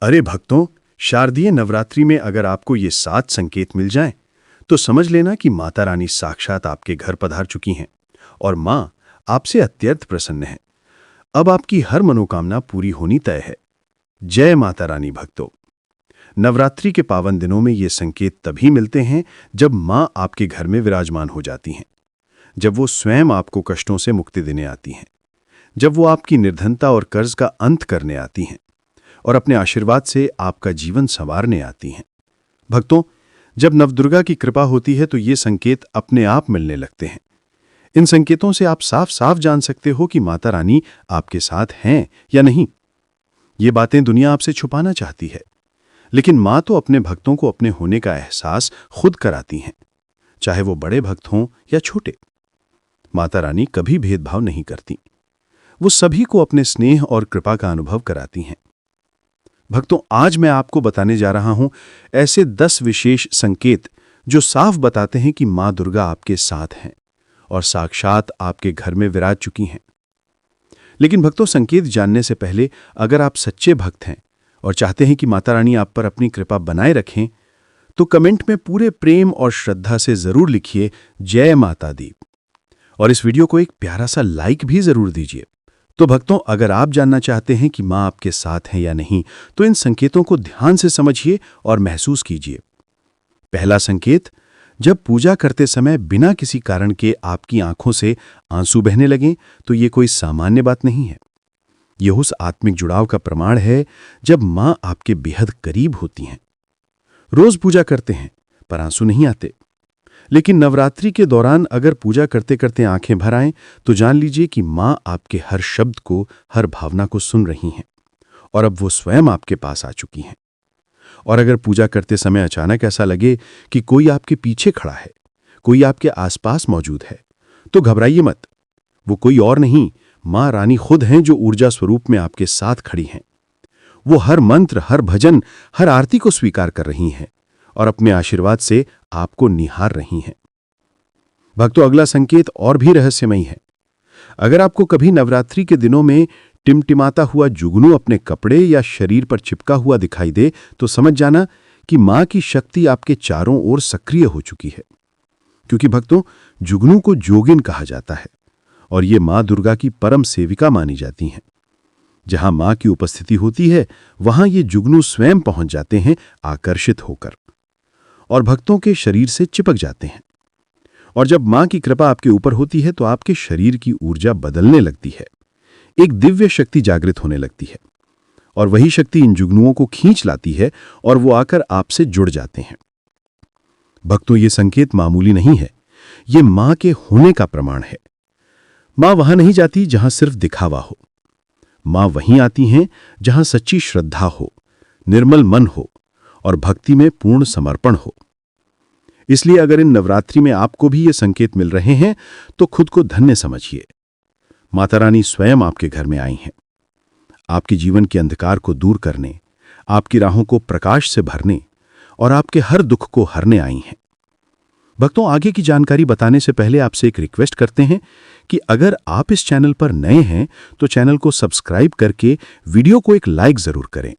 अरे भक्तों, शारदीय नवरात्रि में अगर आपको ये 7 संकेत मिल जाएं, तो समझ लेना कि माता रानी साक्षात आपके घर पधार चुकी हैं और मां आपसे अत्यंत प्रसन्न है। अब आपकी हर मनोकामना पूरी होनी तय है। जय माता रानी भक्तों। नवरात्रि के पावन दिनों में ये संकेत तभी मिलते हैं जब मां आपके घर में विराजमान हो जाती हैं, जब वो स्वयं आपको कष्टों से मुक्ति देने आती हैं, जब वो आपकी निर्धनता और कर्ज का अंत करने आती हैं और अपने आशीर्वाद से आपका जीवन संवारने आती हैं। भक्तों, जब नवदुर्गा की कृपा होती है तो ये संकेत अपने आप मिलने लगते हैं। इन संकेतों से आप साफ साफ जान सकते हो कि माता रानी आपके साथ हैं या नहीं। ये बातें दुनिया आपसे छुपाना चाहती है, लेकिन मां तो अपने भक्तों को अपने होने का एहसास खुद कराती हैं, चाहे वो बड़े भक्त हों या छोटे। माता रानी कभी भेदभाव नहीं करती, वो सभी को अपने स्नेह और कृपा का अनुभव कराती हैं। भक्तों, आज मैं आपको बताने जा रहा हूं ऐसे 10 विशेष संकेत जो साफ बताते हैं कि मां दुर्गा आपके साथ हैं और साक्षात आपके घर में विराज चुकी हैं। लेकिन भक्तों, संकेत जानने से पहले अगर आप सच्चे भक्त हैं और चाहते हैं कि माता रानी आप पर अपनी कृपा बनाए रखें, तो कमेंट में पूरे प्रेम और श्रद्धा से जरूर लिखिए जय माता दी, और इस वीडियो को एक प्यारा सा लाइक भी जरूर दीजिए। तो भक्तों, अगर आप जानना चाहते हैं कि मां आपके साथ हैं या नहीं, तो इन संकेतों को ध्यान से समझिए और महसूस कीजिए। पहला संकेत, जब पूजा करते समय बिना किसी कारण के आपकी आंखों से आंसू बहने लगें, तो ये कोई सामान्य बात नहीं है। यह उस आत्मिक जुड़ाव का प्रमाण है जब मां आपके बेहद करीब होती हैं। रोज पूजा करते हैं पर आंसू नहीं आते, लेकिन नवरात्रि के दौरान अगर पूजा करते करते आंखें भर आएं, तो जान लीजिए कि मां आपके हर शब्द को, हर भावना को सुन रही हैं और अब वो स्वयं आपके पास आ चुकी हैं। और अगर पूजा करते समय अचानक ऐसा लगे कि कोई आपके पीछे खड़ा है, कोई आपके आसपास मौजूद है, तो घबराइए मत। वो कोई और नहीं, मां रानी खुद हैं जो ऊर्जा स्वरूप में आपके साथ खड़ी हैं। वो हर मंत्र, हर भजन, हर आरती को स्वीकार कर रही हैं और अपने आशीर्वाद से आपको निहार रही हैं। भक्तों, अगला संकेत और भी रहस्यमयी है। अगर आपको कभी नवरात्रि के दिनों में टिमटिमाता हुआ जुगनू अपने कपड़े या शरीर पर चिपका हुआ दिखाई दे, तो समझ जाना कि मां की शक्ति आपके चारों ओर सक्रिय हो चुकी है। क्योंकि भक्तों, जुगनू को जोगिन कहा जाता है और ये मां दुर्गा की परम सेविका मानी जाती हैं। जहां मां की उपस्थिति होती है, वहां ये जुगनू स्वयं पहुंच जाते हैं आकर्षित होकर और भक्तों के शरीर से चिपक जाते हैं। और जब मां की कृपा आपके ऊपर होती है, तो आपके शरीर की ऊर्जा बदलने लगती है, एक दिव्य शक्ति जागृत होने लगती है और वही शक्ति इन जुगनुओं को खींच लाती है और वो आकर आपसे जुड़ जाते हैं। भक्तों, ये संकेत मामूली नहीं है, ये मां के होने का प्रमाण है। मां वहां नहीं जाती जहां सिर्फ दिखावा हो, मां वहीं आती हैं जहां सच्ची श्रद्धा हो, निर्मल मन हो और भक्ति में पूर्ण समर्पण हो। इसलिए अगर इन नवरात्रि में आपको भी ये संकेत मिल रहे हैं, तो खुद को धन्य समझिए। माता रानी स्वयं आपके घर में आई हैं, आपके जीवन के अंधकार को दूर करने, आपकी राहों को प्रकाश से भरने और आपके हर दुख को हरने आई हैं। भक्तों, आगे की जानकारी बताने से पहले आपसे एक रिक्वेस्ट करते हैं कि अगर आप इस चैनल पर नए हैं, तो चैनल को सब्सक्राइब करके वीडियो को एक लाइक जरूर करें।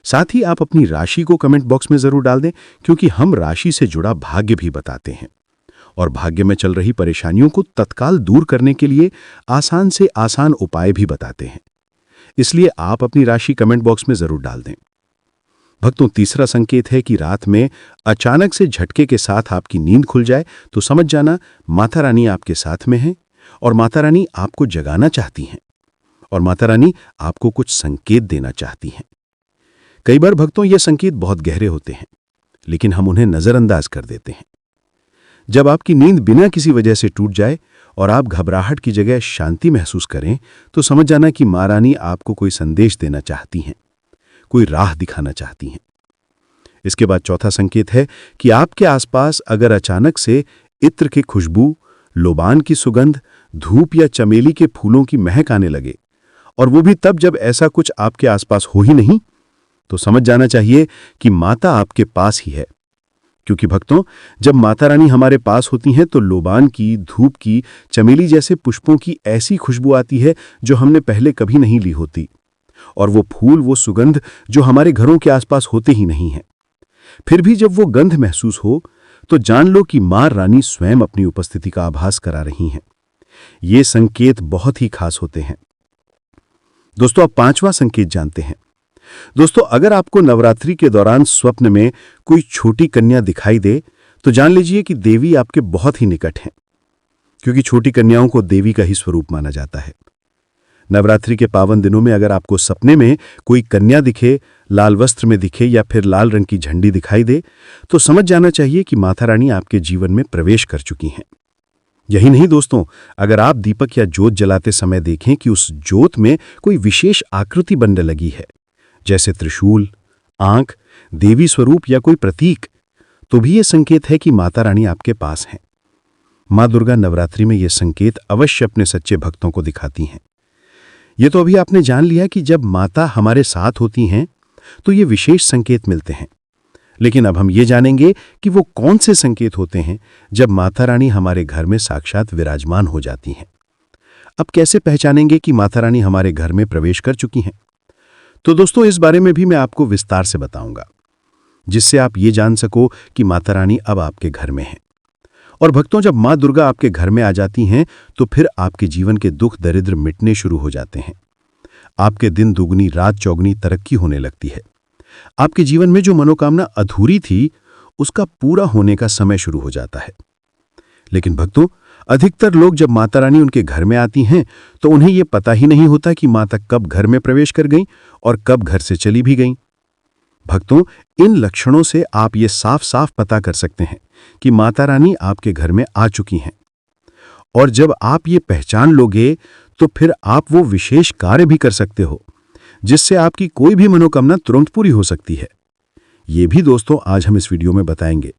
साथ ही आप अपनी राशि को कमेंट बॉक्स में जरूर डाल दें, क्योंकि हम राशि से जुड़ा भाग्य भी बताते हैं और भाग्य में चल रही परेशानियों को तत्काल दूर करने के लिए आसान से आसान उपाय भी बताते हैं। इसलिए आप अपनी राशि कमेंट बॉक्स में जरूर डाल दें। भक्तों, तीसरा संकेत है कि रात में अचानक से झटके के साथ आपकी नींद खुल जाए, तो समझ जाना माता रानी आपके साथ में है और माता रानी आपको जगाना चाहती हैं और माता रानी आपको कुछ संकेत देना चाहती हैं। कई बार भक्तों, ये संकेत बहुत गहरे होते हैं, लेकिन हम उन्हें नजरअंदाज कर देते हैं। जब आपकी नींद बिना किसी वजह से टूट जाए और आप घबराहट की जगह शांति महसूस करें, तो समझ जाना कि मां रानी आपको कोई संदेश देना चाहती हैं, कोई राह दिखाना चाहती हैं। इसके बाद चौथा संकेत है कि आपके आसपास अगर अचानक से इत्र की खुशबू, लोबान की सुगंध, धूप या चमेली के फूलों की महक आने लगे, और वो भी तब जब ऐसा कुछ आपके आसपास हो ही नहीं, तो समझ जाना चाहिए कि माता आपके पास ही है। क्योंकि भक्तों, जब माता रानी हमारे पास होती हैं, तो लोबान की, धूप की, चमेली जैसे पुष्पों की ऐसी खुशबू आती है जो हमने पहले कभी नहीं ली होती, और वो फूल, वो सुगंध जो हमारे घरों के आसपास होते ही नहीं है। फिर भी जब वो गंध महसूस हो तो जान लो कि मां रानी स्वयं अपनी उपस्थिति का आभास करा रही हैं। ये संकेत बहुत ही खास होते हैं। दोस्तों, अब 5वां संकेत जानते हैं। दोस्तों, अगर आपको नवरात्रि के दौरान स्वप्न में कोई छोटी कन्या दिखाई दे तो जान लीजिए कि देवी आपके बहुत ही निकट हैं, क्योंकि छोटी कन्याओं को देवी का ही स्वरूप माना जाता है। नवरात्रि के पावन दिनों में अगर आपको सपने में कोई कन्या दिखे, लाल वस्त्र में दिखे या फिर लाल रंग की झंडी दिखाई दे, तो समझ जाना चाहिए कि माता रानी आपके जीवन में प्रवेश कर चुकी हैं। यही नहीं दोस्तों, अगर आप दीपक या जोत जलाते समय देखें कि उस जोत में कोई विशेष आकृति बनने लगी है, जैसे त्रिशूल, आंख, देवी स्वरूप या कोई प्रतीक, तो भी यह संकेत है कि माता रानी आपके पास हैं। मां दुर्गा नवरात्रि में यह संकेत अवश्य अपने सच्चे भक्तों को दिखाती हैं। ये तो अभी आपने जान लिया कि जब माता हमारे साथ होती हैं तो ये विशेष संकेत मिलते हैं, लेकिन अब हम ये जानेंगे कि वो कौन से संकेत होते हैं जब माता रानी हमारे घर में साक्षात विराजमान हो जाती हैं। अब कैसे पहचानेंगे कि माता रानी हमारे घर में प्रवेश कर चुकी हैं? तो दोस्तों, इस बारे में भी मैं आपको विस्तार से बताऊंगा, जिससे आप ये जान सको कि माता रानी अब आपके घर में है। और भक्तों, जब मां दुर्गा आपके घर में आ जाती हैं तो फिर आपके जीवन के दुख दरिद्र मिटने शुरू हो जाते हैं। आपके दिन दुगनी रात चौगनी तरक्की होने लगती है। आपके जीवन में जो मनोकामना अधूरी थी उसका पूरा होने का समय शुरू हो जाता है। लेकिन भक्तों, अधिकतर लोग जब माता रानी उनके घर में आती हैं तो उन्हें यह पता ही नहीं होता कि माता कब घर में प्रवेश कर गईं और कब घर से चली भी गईं। भक्तों, इन लक्षणों से आप ये साफ साफ पता कर सकते हैं कि माता रानी आपके घर में आ चुकी हैं। और जब आप ये पहचान लोगे तो फिर आप वो विशेष कार्य भी कर सकते हो जिससे आपकी कोई भी मनोकामना तुरंत पूरी हो सकती है। ये भी दोस्तों आज हम इस वीडियो में बताएंगे।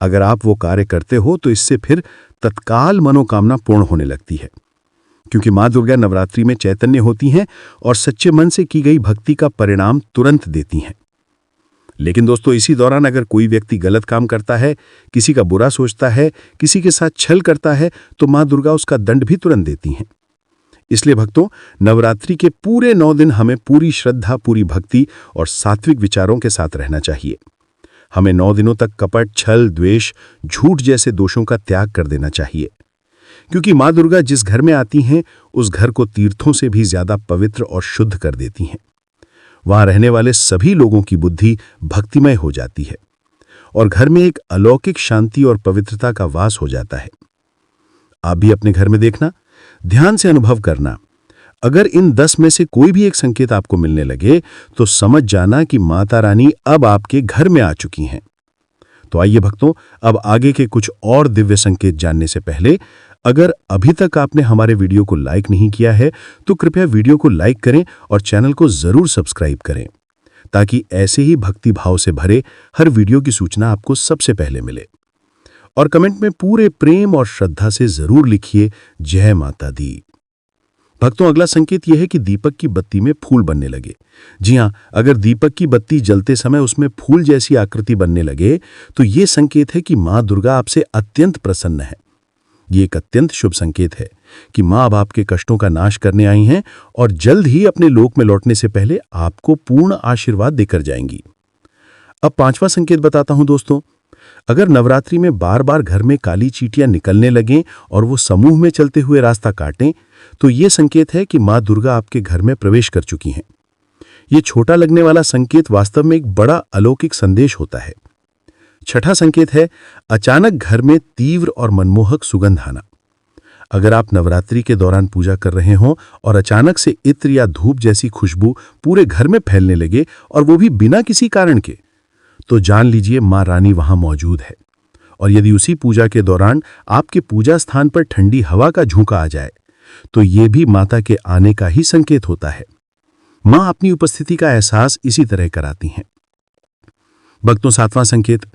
अगर आप वो कार्य करते हो तो इससे फिर तत्काल मनोकामना पूर्ण होने लगती है, क्योंकि मां दुर्गा नवरात्रि में चैतन्य होती हैं और सच्चे मन से की गई भक्ति का परिणाम तुरंत देती हैं। लेकिन दोस्तों, इसी दौरान अगर कोई व्यक्ति गलत काम करता है, किसी का बुरा सोचता है, किसी के साथ छल करता है, तो मां दुर्गा उसका दंड भी तुरंत देती हैं। इसलिए भक्तों, नवरात्रि के पूरे 9 दिन हमें पूरी श्रद्धा, पूरी भक्ति और सात्विक विचारों के साथ रहना चाहिए। हमें 9 दिनों तक कपट, छल, द्वेष, झूठ जैसे दोषों का त्याग कर देना चाहिए, क्योंकि मां दुर्गा जिस घर में आती हैं उस घर को तीर्थों से भी ज्यादा पवित्र और शुद्ध कर देती हैं। वहां रहने वाले सभी लोगों की बुद्धि भक्तिमय हो जाती है और घर में एक अलौकिक शांति और पवित्रता का वास हो जाता है। आप भी अपने घर में देखना, ध्यान से अनुभव करना। अगर इन 10 में से कोई भी एक संकेत आपको मिलने लगे तो समझ जाना कि माता रानी अब आपके घर में आ चुकी हैं। तो आइए भक्तों, अब आगे के कुछ और दिव्य संकेत जानने से पहले, अगर अभी तक आपने हमारे वीडियो को लाइक नहीं किया है तो कृपया वीडियो को लाइक करें और चैनल को जरूर सब्सक्राइब करें, ताकि ऐसे ही भक्ति भाव से भरे हर वीडियो की सूचना आपको सबसे पहले मिले। और कमेंट में पूरे प्रेम और श्रद्धा से जरूर लिखिए, जय माता दी। भक्तों, अगला संकेत यह है कि दीपक की बत्ती में फूल बनने लगे। जी हां, अगर दीपक की बत्ती जलते समय उसमें फूल जैसी आकृति बनने लगे तो यह संकेत है कि मां दुर्गा आपसे अत्यंत प्रसन्न है। ये एक अत्यंत शुभ संकेत है कि मां अब आपके कष्टों का नाश करने आई हैं और जल्द ही अपने लोक में लौटने से पहले आपको पूर्ण आशीर्वाद देकर जाएंगी। अब 5वां संकेत बताता हूं दोस्तों। अगर नवरात्रि में बार बार घर में काली चींटियां निकलने लगें और वो समूह में चलते हुए रास्ता काटें, तो ये संकेत है कि मां दुर्गा आपके घर में प्रवेश कर चुकी हैं। ये छोटा लगने वाला संकेत वास्तव में एक बड़ा अलौकिक संदेश होता है। 6ठा संकेत है अचानक घर में तीव्र और मनमोहक सुगंध आना। अगर आप नवरात्रि के दौरान पूजा कर रहे हों और अचानक से इत्र या धूप जैसी खुशबू पूरे घर में फैलने लगे, और वो भी बिना किसी कारण के, तो जान लीजिए मां रानी वहां मौजूद है। और यदि उसी पूजा के दौरान आपके पूजा स्थान पर ठंडी हवा का झोंका आ जाए, तो ये भी माता के आने का ही संकेत होता है। मां अपनी उपस्थिति का एहसास इसी तरह कराती हैं। भक्तों, 7वां संकेत,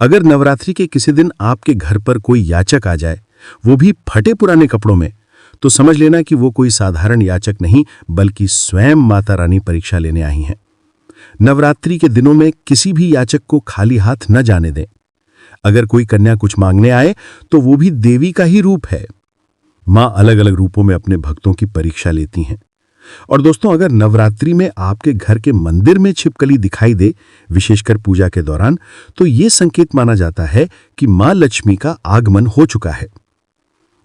अगर नवरात्रि के किसी दिन आपके घर पर कोई याचक आ जाए, वो भी फटे पुराने कपड़ों में, तो समझ लेना कि वो कोई साधारण याचक नहीं बल्कि स्वयं माता रानी परीक्षा लेने आई हैं। नवरात्रि के दिनों में किसी भी याचक को खाली हाथ न जाने दें। अगर कोई कन्या कुछ मांगने आए तो वो भी देवी का ही रूप है। मां अलग अलग रूपों में अपने भक्तों की परीक्षा लेती हैं। और दोस्तों, अगर नवरात्रि में आपके घर के मंदिर में छिपकली दिखाई दे, विशेषकर पूजा के दौरान, तो ये संकेत माना जाता है कि मां लक्ष्मी का आगमन हो चुका है।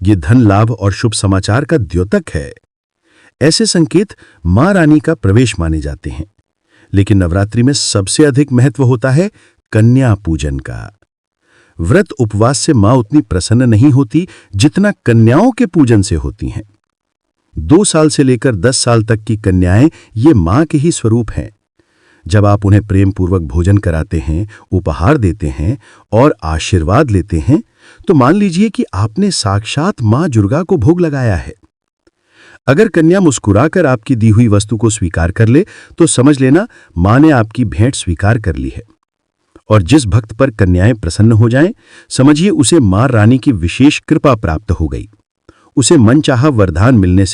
ये धन लाभ और शुभ समाचार का द्योतक है। ऐसे संकेत मां रानी का प्रवेश माने जाते हैं। लेकिन नवरात्रि में सबसे अधिक महत्व होता है कन्या पूजन का। व्रत उपवास से मां उतनी प्रसन्न नहीं होती जितना कन्याओं के पूजन से होती हैं। 2 साल से लेकर 10 साल तक की कन्याएं ये मां के ही स्वरूप हैं। जब आप उन्हें प्रेम पूर्वक भोजन कराते हैं, उपहार देते हैं और आशीर्वाद लेते हैं, तो मान लीजिए कि आपने साक्षात मां दुर्गा को भोग लगाया है। अगर कन्या मुस्कुराकर आपकी दी हुई वस्तु को स्वीकार कर ले, तो समझ लेना मां ने आपकी भेंट स्वीकार कर ली है। और जिस भक्त पर कन्याएं प्रसन्न हो जाएं, समझिए उसे मां रानी की विशेष कृपा प्राप्त हो गई। उसे मनचाहा वरदान मिलने से